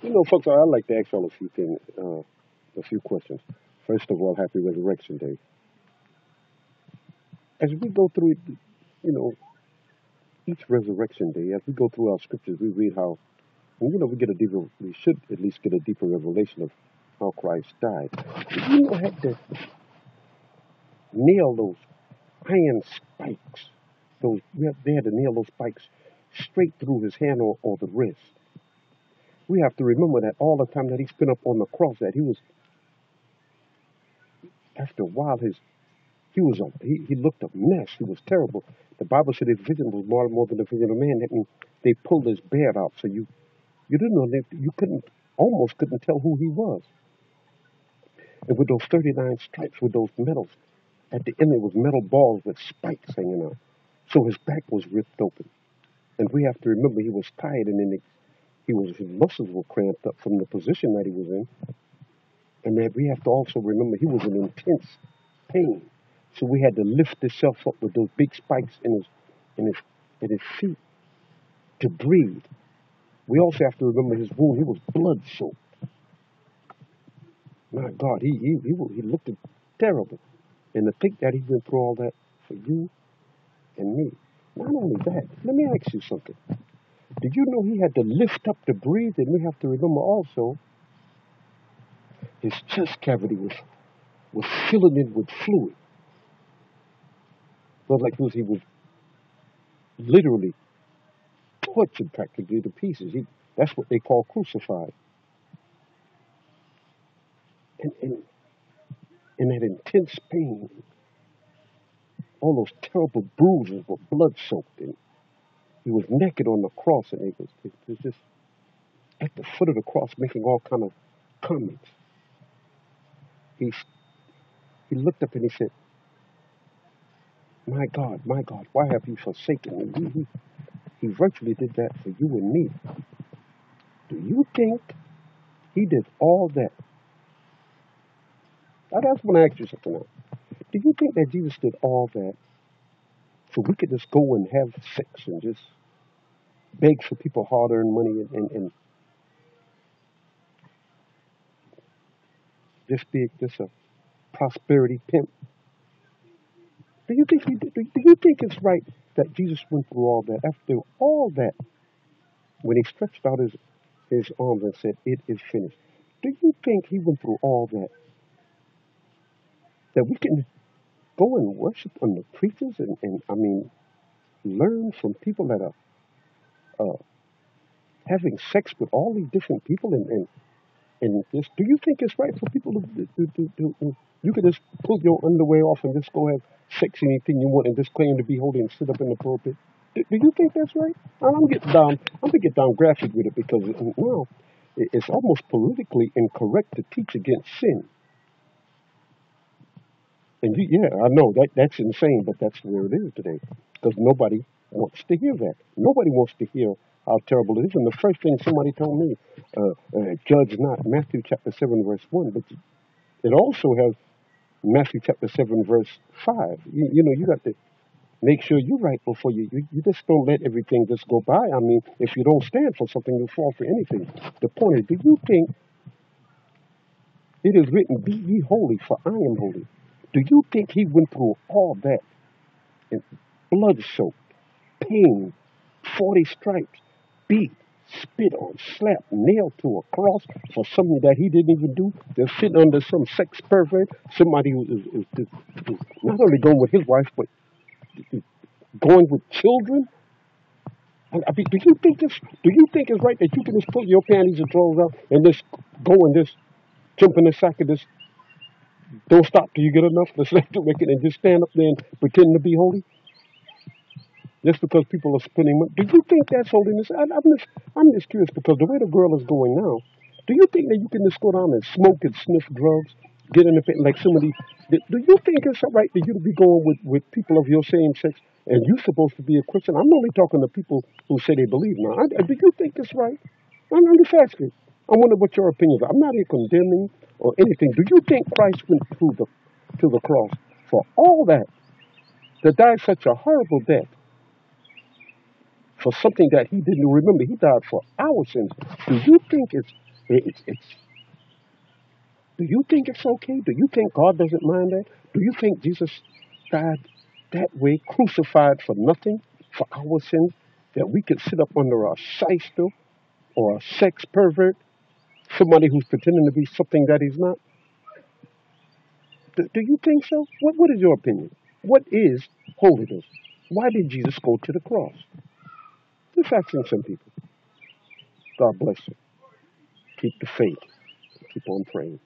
Folks, I'd like to ask y'all a few things, a few questions. First of all, happy Resurrection Day. As we go through it, you know, each Resurrection Day, as we go through our scriptures, we read how, we should at least get a deeper revelation of how Christ died. Had to nail those iron spikes. They had to nail those spikes straight through his hand or the wrist. We have to remember that all the time that he spent up on the cross, that he was, after a while, he looked a mess. He was terrible. The Bible said his vision was more than the vision of man. That means they pulled his beard out, so you didn't know that you almost couldn't tell who he was. And with those 39 stripes, with those medals, at the end there was metal balls with spikes hanging out. So his back was ripped open. And we have to remember he was tired, and then his muscles were cramped up from the position that he was in. And that we have to also remember he was in intense pain. So we had to lift himself up with those big spikes in his feet to breathe. We also have to remember his wound. He was blood soaked. My God, he looked terrible. And to think that he went through all that for you and me. Not only that, let me ask you something. Did you know he had to lift up to breathe? And we have to remember also his chest cavity was filling in with fluid. It was like he was literally tortured practically to pieces. That's what they call crucified. And in that intense pain, all those terrible bruises were blood soaked, and he was naked on the cross, and it was just at the foot of the cross making all kind of comments. He looked up and he said, my God, why have you forsaken me? He virtually did that for you and me. Do you think he did all that? I just want to ask you something now. Do you think that Jesus did all that so we could just go and have sex and just beg for people hard-earned money and just be just a prosperity pimp? Do you think it's right that Jesus went through all that? After all that, when he stretched out his arms and said, "It is finished." Do you think he went through all that? That we can go and worship under preachers and I mean, learn from people that are uh, having sex with all these different people and just, do you think it's right for people to you could just pull your underwear off and just go have sex anything you want and just claim to be holy and sit up in the pulpit? Do you think that's right? I'm gonna get down graphic with it because it's almost politically incorrect to teach against sin. And yeah, I know that's insane, but that's where it is today. Because nobody wants to hear that. Nobody wants to hear how terrible it is. And the first thing somebody told me, judge not, Matthew chapter 7, verse 1, but it also has Matthew chapter 7, verse 5. You got to make sure you're right before you just don't let everything just go by. I mean, if you don't stand for something, you'll fall for anything. The point is, do you think it is written, be ye holy, for I am holy? Do you think he went through all that in blood soaked, pain, 40 stripes, beat, spit on, slapped, nailed to a cross for something that he didn't even do? They're sitting under some sex pervert, somebody who is not only going with his wife, but going with children? And I mean, do you think it's right that you can just pull your panties and drawers out and just go and just jump in the sack and just don't stop till you get enough to select the record and just stand up there and pretend to be holy? Just because people are spending money. Do you think that's holiness? I'm just curious because the way the girl is going now, do you think that you can just go down and smoke and sniff drugs, get in the pit like somebody? Do you think it's right for you to be going with people of your same sex and you're supposed to be a Christian? I'm only talking to people who say they believe now. Do you think it's right? I'm just asking. I wonder what your opinions are. I'm not here condemning or anything. Do you think Christ went to the cross for all that, to die such a horrible death? for something that he didn't remember. He died for our sins. Do you think it's do you think it's okay? Do you think God doesn't mind that? Do you think Jesus died that way, crucified for nothing, for our sins, that we could sit up under a shyster or a sex pervert, somebody who's pretending to be something that he's not? Do you think so? What is your opinion? What is holiness? Why did Jesus go to the cross? Just asking some people. God bless you. Keep the faith. Keep on praying.